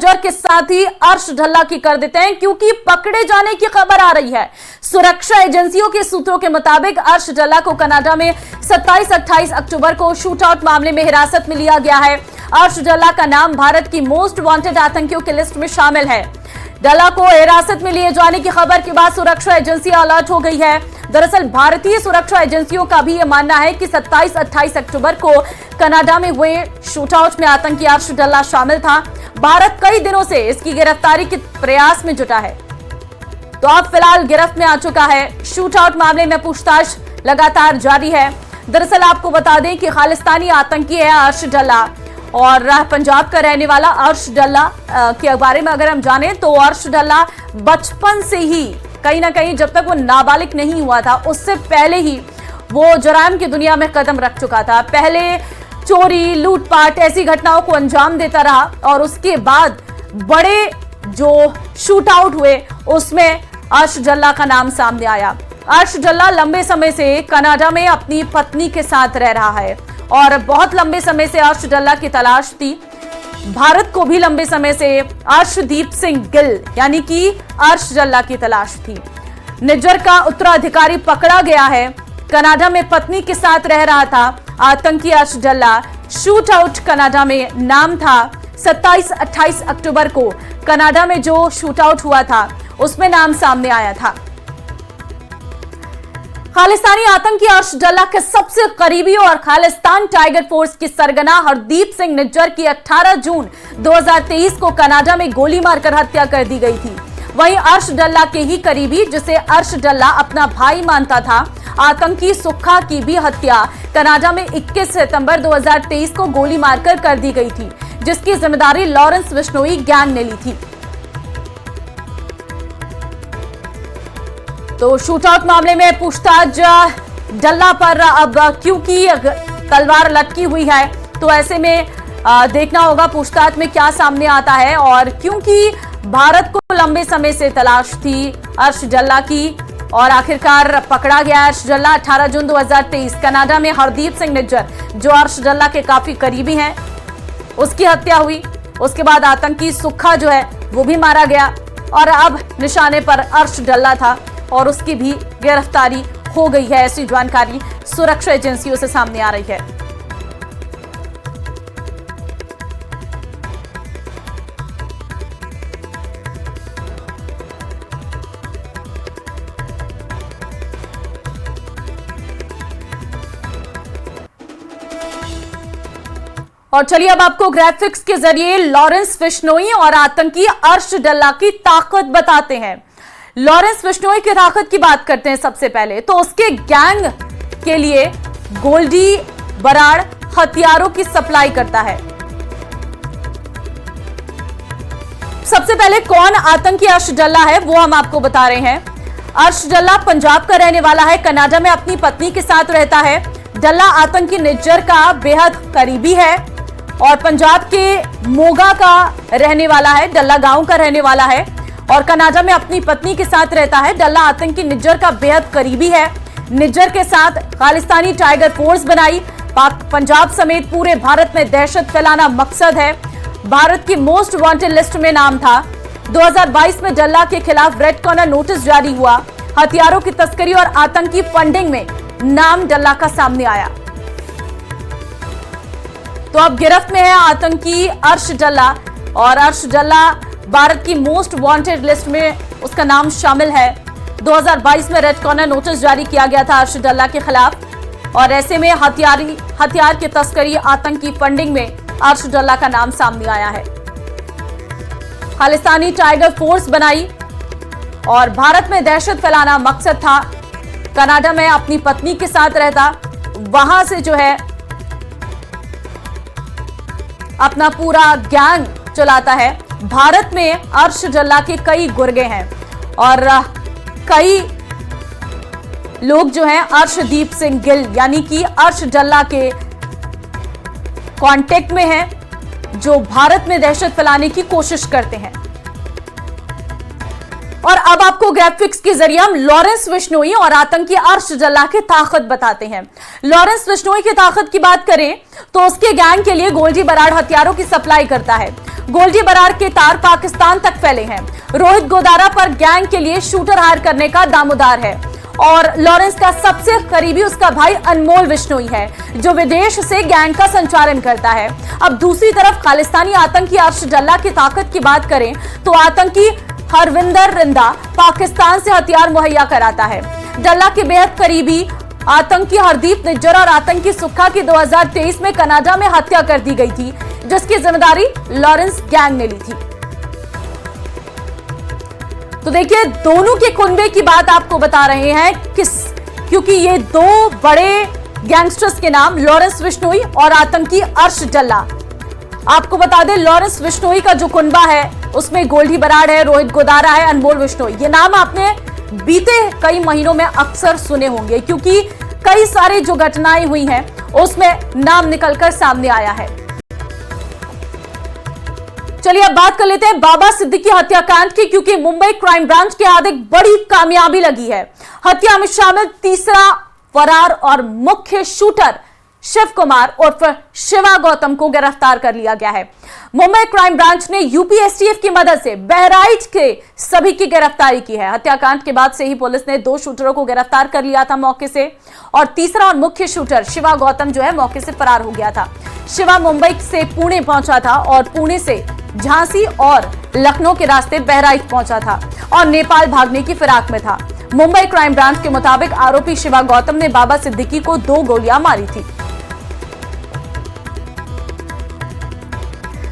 निज्जर के साथ ही अर्श ढल्ला की कर देते हैं, क्योंकि पकड़े जाने की खबर आ रही है। सुरक्षा एजेंसियों के सूत्रों के मुताबिक अर्श ढल्ला को कनाडा में 27-28 अक्टूबर को शूटआउट मामले में हिरासत में लिया गया है। अर्श ढल्ला का नाम भारत की मोस्ट वांटेड आतंकियों की लिस्ट में शामिल है। ढल्ला को हिरासत में लिए जाने की खबर के बाद सुरक्षा एजेंसियां अलर्ट हो गई है। दरअसल भारतीय सुरक्षा एजेंसियों का भी यह मानना है कि 27-28 अक्टूबर को कनाडा में हुए शूटआउट में आतंकी अर्श ढल्ला शामिल था। भारत कई दिनों से इसकी गिरफ्तारी के प्रयास में जुटा है, तो अब फिलहाल गिरफ्त में आ चुका है। शूटआउट मामले में पूछताछ लगातार जारी है। दरअसल आपको बता दें कि खालिस्तानी आतंकी है अर्श ढल्ला, और पंजाब का रहने वाला अर्श ढल्ला के बारे में अगर हम जाने तो अर्श ढल्ला बचपन से ही कहीं ना कहीं, जब तक वो नाबालिग नहीं हुआ था उससे पहले ही वो जुर्म की दुनिया में कदम रख चुका था। पहले चोरी, लूटपाट ऐसी घटनाओं को अंजाम देता रहा, और उसके बाद बड़े जो शूट आउट हुए उसमें अर्श ढल्ला का नाम सामने आया। अर्श ढल्ला लंबे समय से कनाडा में अपनी पत्नी के साथ रह रहा है, और बहुत लंबे समय से अर्श ढल्ला की तलाश थी। भारत को भी लंबे समय से अर्शदीप सिंह गिल यानी कि अर्श ढल्ला की तलाश थी। निज्जर का उत्तराधिकारी पकड़ा गया है। कनाडा में पत्नी के साथ रह रहा था आतंकी अर्श ढल्ला। शूट आउट कनाडा में नाम था। 27-28 अक्टूबर को कनाडा में जो शूट आउट हुआ था उसमें नाम सामने आया था। खालिस्तानी आतंकी अर्श ढल्ला के सबसे करीबी और खालिस्तान टाइगर फोर्स की सरगना हरदीप सिंह निज्जर की 18 जून 2023 को कनाडा में गोली मारकर हत्या कर दी गई थी। वहीं अर्श ढल्ला के ही करीबी, जिसे अर्श ढल्ला अपना भाई मानता था, आतंकी सुक्खा की भी हत्या कनाडा में 21 सितंबर 2023 को गोली मारकर कर दी गई थी, जिसकी जिम्मेदारी लॉरेंस बिश्नोई गैंग ने ली थी। तो शूटआउट मामले में पूछताछ ढल्ला पर अब क्योंकि तलवार लटकी हुई है, तो ऐसे में देखना होगा पूछताछ में क्या सामने आता है। और क्योंकि भारत को लंबे समय से तलाश थी अर्श ढल्ला की, और आखिरकार पकड़ा गया अर्श ढल्ला 18 जून 2023 कनाडा में। हरदीप सिंह निज्जर जो अर्श ढल्ला के काफी करीबी हैं, उसकी हत्या हुई। उसके बाद आतंकी सुक्खा जो है वो भी मारा गया, और अब निशाने पर अर्श ढल्ला था और उसकी भी गिरफ्तारी हो गई है। ऐसी जानकारी सुरक्षा एजेंसियों से सामने आ रही है। और चलिए अब आपको ग्राफिक्स के जरिए लॉरेंस बिश्नोई और आतंकी अर्श ढल्ला की ताकत बताते हैं। लॉरेंस बिश्नोई की ताकत की बात करते हैं। सबसे पहले तो उसके गैंग के लिए गोल्डी बराड़ हथियारों की सप्लाई करता है। सबसे पहले कौन आतंकी अर्श ढल्ला है वो हम आपको बता रहे हैं। अर्श ढल्ला पंजाब का रहने वाला है, कनाडा में अपनी पत्नी के साथ रहता है। ढल्ला आतंकी निज्जर का बेहद करीबी है और पंजाब के मोगा का रहने वाला है, ढल्ला गांव का रहने वाला है, और कनाडा में अपनी पत्नी के साथ रहता है। ढल्ला आतंकी निज्जर का बेहद करीबी है। निज्जर के साथ खालिस्तानी टाइगर फोर्स बनाई। पंजाब समेत पूरे भारत में दहशत फैलाना मकसद है। भारत की मोस्ट वांटेड लिस्ट में नाम था। 2022 में ढल्ला के खिलाफ रेड कॉर्नर नोटिस जारी हुआ। हथियारों की तस्करी और आतंकी फंडिंग में नाम ढल्ला का सामने आया। तो अब गिरफ्त में है आतंकी अर्श ढल्ला, और अर्श ढल्ला भारत की मोस्ट वांटेड लिस्ट में उसका नाम शामिल है। 2022 में रेड कॉर्नर नोटिस जारी किया गया था अर्श ढल्ला के खिलाफ, और ऐसे में हथियार की तस्करी, आतंकी फंडिंग में अर्श ढल्ला का नाम सामने आया है। खालिस्तानी टाइगर फोर्स बनाई और भारत में दहशत फैलाना मकसद था। कनाडा में अपनी पत्नी के साथ रहता, वहां से जो है अपना पूरा गैंग चलाता है। भारत में अर्श ढल्ला के कई गुर्गे हैं, और कई लोग जो हैं अर्शदीप सिंह गिल यानी कि अर्श ढल्ला के कांटेक्ट में हैं, जो भारत में दहशत फैलाने की कोशिश करते हैं। और अब आपको ग्राफिक्स के जरिए हम लॉरेंस बिश्नोई और आतंकी अर्श ढल्ला की ताकत बताते हैं। लॉरेंस बिश्नोई की ताकत की बात करें तो उसके गैंग के लिए गोल्डी बराड़ हथियारों की सप्लाई करता है। गोल्डी बरार के तार पाकिस्तान तक फैले हैं। रोहित गोदारा पर गैंग के लिए शूटर हायर करने का दामोदार है और लॉरेंस का सबसे करीबी उसका भाई अनमोल विश्नोई है, जो विदेश से गैंग का संचालन करता है। अब दूसरी तरफ खालिस्तानी आतंकी अर्श डल्ला की ताकत की बात करें तो आतंकी हरविंदर रिंदा पाकिस्तान से हथियार मुहैया कराता है। डल्ला के बेहद करीबी आतंकी हरदीप निज्जर और आतंकी सुक्खा की 2023 में कनाडा में हत्या कर दी गई थी, जिसकी जिम्मेदारी लॉरेंस गैंग ने ली थी। तो देखिए, दोनों के कुनबे की बात आपको बता रहे हैं क्योंकि ये दो बड़े गैंगस्टर्स के नाम लॉरेंस विश्नोई और आतंकी अर्श डल्ला। आपको बता दें, लॉरेंस विश्नोई का जो कुनबा है उसमें गोल्डी बरार है, रोहित गोदारा है, अनमोल विश्नोई। ये नाम आपने बीते कई महीनों में अक्सर सुने होंगे क्योंकि कई सारी जो घटनाएं हुई हैं उसमें नाम निकलकर सामने आया है। चलिए अब बात कर लेते हैं बाबा सिद्दीकी हत्याकांड की, क्योंकि मुंबई क्राइम ब्रांच के हाथ एक बड़ी कामयाबी लगी है। हत्या में शामिल तीसरा फरार और मुख्य शूटर शिव कुमार उर्फ शिवा गौतम को गिरफ्तार कर लिया गया है। मुंबई क्राइम ब्रांच ने यूपी एसटीएफ की मदद से बहराइच के सभी की गिरफ्तारी की है। हत्याकांड के बाद से ही पुलिस ने 2 शूटरों को गिरफ्तार कर लिया था मौके से, और तीसरा और मुख्य शूटर शिवा गौतम जो है मौके से फरार हो गया था। शिवा मुंबई से पुणे पहुंचा था और पुणे से झांसी और लखनऊ के रास्ते बहराइच पहुंचा था और नेपाल भागने की फिराक में था। मुंबई क्राइम ब्रांच के मुताबिक आरोपी शिवा गौतम ने बाबा सिद्दीकी को 2 गोलियां मारी थी।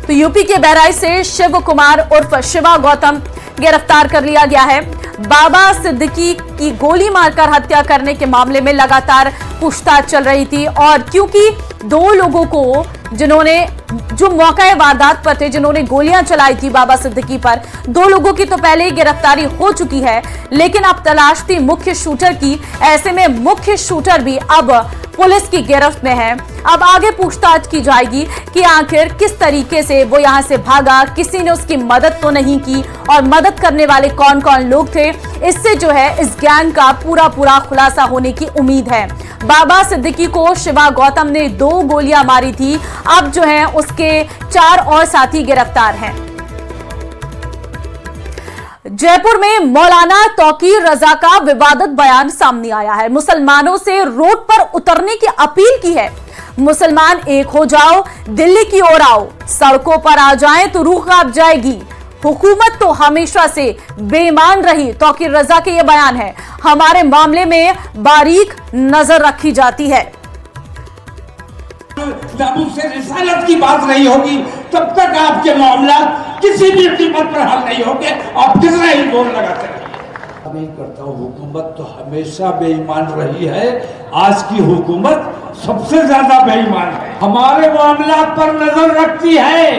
तो यूपी के बहराइच से शिव कुमार उर्फ शिवा गौतम गिरफ्तार कर लिया गया है। बाबा सिद्दीकी की गोली मारकर हत्या करने के मामले में लगातार पूछताछ चल रही थी, और क्योंकि 2 लोगों को जो मौका वारदात पर थे, जिन्होंने गोलियां चलाई थी बाबा सिद्दीकी पर, 2 लोगों की तो पहले ही गिरफ्तारी हो चुकी है, लेकिन अब तलाश थी मुख्य शूटर की। ऐसे में मुख्य शूटर भी अब पुलिस की गिरफ्त में है। अब आगे पूछताछ की जाएगी कि आखिर किस तरीके से वो यहां से भागा, किसी ने उसकी मदद तो नहीं की, और मदद करने वाले कौन कौन लोग थे। इससे जो है इस गैंग का पूरा खुलासा होने की उम्मीद है। बाबा सिद्दीकी को शिवा गौतम ने 2 गोलियां मारी थी। अब जो है उसके 4 और साथी गिरफ्तार हैं। जयपुर में मौलाना तौकीर रजा का विवादित बयान सामने आया है। मुसलमानों से रोड पर उतरने की अपील की है। मुसलमान एक हो जाओ, दिल्ली की ओर आओ, सड़कों पर आ जाएं तो रूह कांप जाएगी, हुकूमत तो हमेशा से बेईमान रही। तौकीर रजा के ये बयान है। हमारे मामले में बारीक नजर रखी जाती है। जब उससे रिसालत की बात नहीं होगी तब तक आपके मामला किसी भी कीमत पर हल नहीं होंगे। आप कितना ही जोर लगाते रहिए। नहीं करता हूँ, हुकूमत तो हमेशा बेईमान रही है। आज की हुकूमत सबसे ज्यादा बेईमान है। हमारे मामला पर नजर रखती है,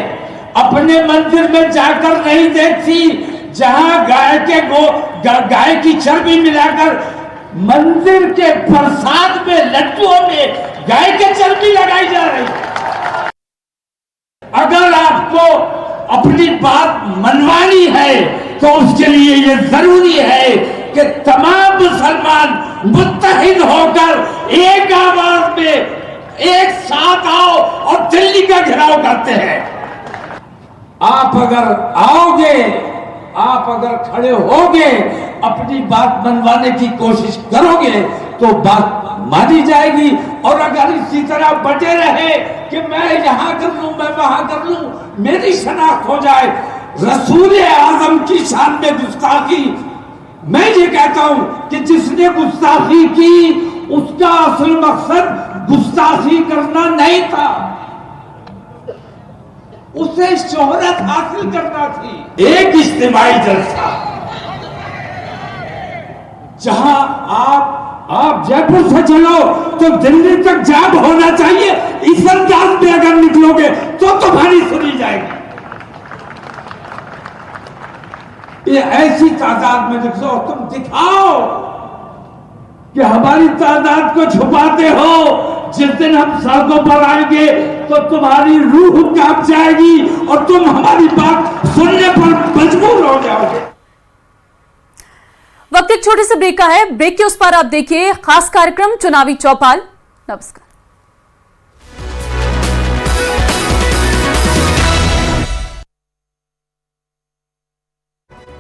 अपने मंदिर में जाकर नहीं देखती। जहां गाय की चर्बी मिलाकर मंदिर के प्रसाद में, लड्डुओं में गाय की चर्बी लगाई जा रही है। अगर आपको अपनी बात मनवानी है तो उसके लिए ये जरूरी है कि तमाम मुसलमान मुत्तहिद होकर एक आवाज में एक साथ आओ और दिल्ली का घेराव करते हैं। आप अगर आओगे, आप अगर खड़े होगे, अपनी बात मनवाने की कोशिश करोगे तो बात मानी जाएगी। और अगर इसी तरह बटे रहे कि मैं यहां कर लूं, मैं वहां कर लूं, मेरी शनाख्त हो जाए, रसूल आजम की शान में गुस्ताखी। मैं ये कहता हूं कि जिसने गुस्ताखी की उसका असल मकसद गुस्ताखी करना नहीं था, उसे शोहरत हासिल करना थी। एक इज्तिमाई जलसा जहां आप जयपुर से चलो तो दिल्ली तक जाम होना चाहिए। इस अंदाज में अगर निकलोगे तो तुम्हारी सुनी जाएगी। ये ऐसी तादाद में निकलो, तुम दिखाओ कि हमारी तादाद को छुपाते हो। जिस दिन हम सड़कों पर आएंगे तो तुम्हारी रूह कांप जाएगी और तुम हमारी बात सुनने पर मजबूर हो जाओगे। वक्त एक छोटे से ब्रेक का है। ब्रेक के उस पार आप देखिए खास कार्यक्रम चुनावी चौपाल। नमस्कार।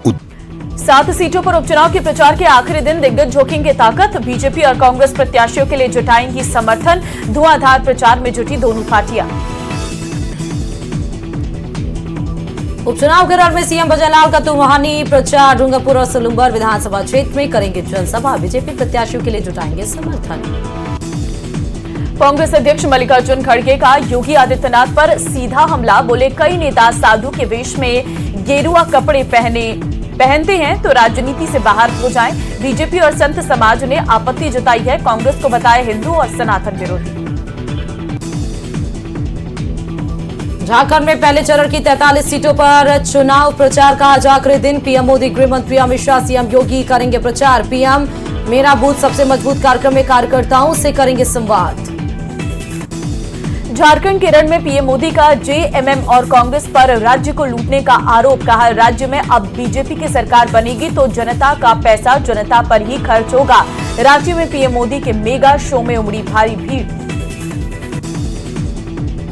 7 सीटों पर उपचुनाव के प्रचार के आखिरी दिन दिग्गज झोंकेंगे ताकत। बीजेपी और कांग्रेस प्रत्याशियों के लिए जुटाएंगी समर्थन। धुआंधार प्रचार में जुटी दोनों पार्टियां। उपचुनाव के रण में सीएम भजनलाल का तुमहानी प्रचार। डूंगरपुर और सलूंबर विधानसभा क्षेत्र में करेंगे जनसभा। बीजेपी प्रत्याशियों के लिए जुटाएंगे समर्थन। कांग्रेस अध्यक्ष मल्लिकार्जुन खड़गे का योगी आदित्यनाथ पर सीधा हमला। बोले कई नेता साधु के वेश में गेरुआ कपड़े पहनते हैं तो राजनीति से बाहर हो जाएं। बीजेपी और संत समाज ने आपत्ति जताई है। कांग्रेस को बताया हिंदू और सनातन विरोधी। झारखंड में पहले चरण की 43 सीटों पर चुनाव प्रचार का आज आखिरी दिन। पीएम मोदी, गृह मंत्री अमित शाह, सीएम योगी करेंगे प्रचार। पीएम मेरा बूथ सबसे मजबूत कार्यक्रम में कार्यकर्ताओं से करेंगे संवाद। झारखंड के रण में पीएम मोदी का जेएमएम और कांग्रेस पर राज्य को लूटने का आरोप। कहा राज्य में अब बीजेपी की सरकार बनेगी तो जनता का पैसा जनता पर ही खर्च होगा। राज्य में पीएम मोदी के मेगा शो में उमड़ी भारी भीड़।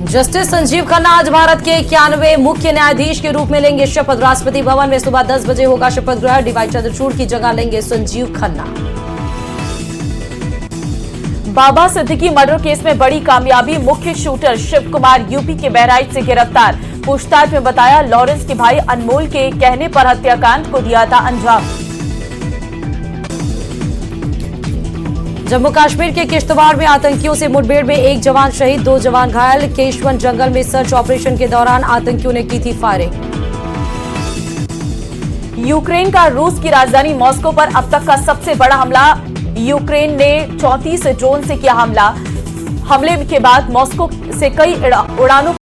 जस्टिस संजीव खन्ना आज भारत के 91वें मुख्य न्यायाधीश के रूप में लेंगे शपथ। राष्ट्रपति भवन में सुबह 10 बजे होगा शपथ ग्रहण। डीवाई चंद्रचूड़ की जगह लेंगे संजीव खन्ना। बाबा सिद्दीकी मर्डर केस में बड़ी कामयाबी। मुख्य शूटर शिव कुमार यूपी के बहराइच से गिरफ्तार। पूछताछ में बताया लॉरेंस के भाई अनमोल के कहने पर हत्याकांड को दिया था अंजाम। जम्मू कश्मीर के किश्तवाड़ में आतंकियों से मुठभेड़ में 1 जवान शहीद, 2 जवान घायल। केशवन जंगल में सर्च ऑपरेशन के दौरान आतंकियों ने की थी फायरिंग। यूक्रेन का रूस की राजधानी मॉस्को पर अब तक का सबसे बड़ा हमला। यूक्रेन ने 34 ड्रोन से किया हमला। हमले के बाद मॉस्को से कई उड़ानों